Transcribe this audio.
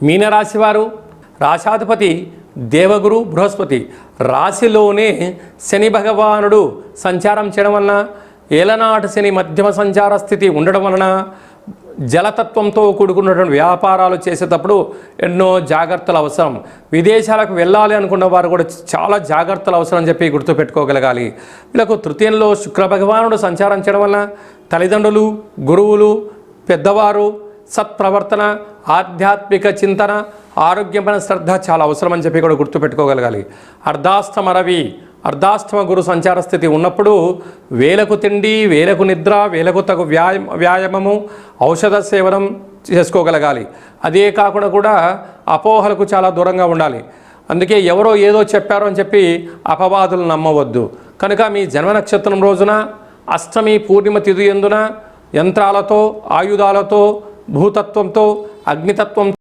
మీనరాశి వారు రాశాధిపతి దేవగురు బృహస్పతి రాశిలోనే శని భగవానుడు సంచారం చేయడం వలన ఏలనాటి శని మధ్యమ సంచార స్థితి ఉండడం వలన జలతత్వంతో కూడుకున్నటువంటి వ్యాపారాలు చేసేటప్పుడు ఎన్నో జాగ్రత్తలు అవసరం. విదేశాలకు వెళ్ళాలి అనుకున్న వారు కూడా చాలా జాగ్రత్తలు అవసరం అని చెప్పి గుర్తుపెట్టుకోగలగాలి. వీళ్ళకు తృతీయంలో శుక్ర భగవానుడు సంచారం చేయడం వలన తల్లిదండ్రులు, గురువులు, పెద్దవారు, సత్ప్రవర్తన, ఆధ్యాత్మిక చింతన, ఆరోగ్యమైన శ్రద్ధ చాలా అవసరం అని చెప్పి కూడా గుర్తుపెట్టుకోగలగాలి. అర్ధాష్టమ రవి, అర్ధాష్టమ గురు సంచార స్థితి ఉన్నప్పుడు వేలకు తిండి, వేలకు నిద్ర, వేలకు తగు వ్యాయామము, ఔషధ సేవనం చేసుకోగలగాలి. అదే కాకుండా కూడా అపోహలకు చాలా దూరంగా ఉండాలి. అందుకే ఎవరో ఏదో చెప్పారో అని చెప్పి అపవాదులు నమ్మవద్దు. కనుక మీ జన్మ నక్షత్రం రోజున అష్టమి పూర్ణిమ తిథి యందున యంత్రాలతో, ఆయుధాలతో, భూతత్వంతో, అగ్నితత్వం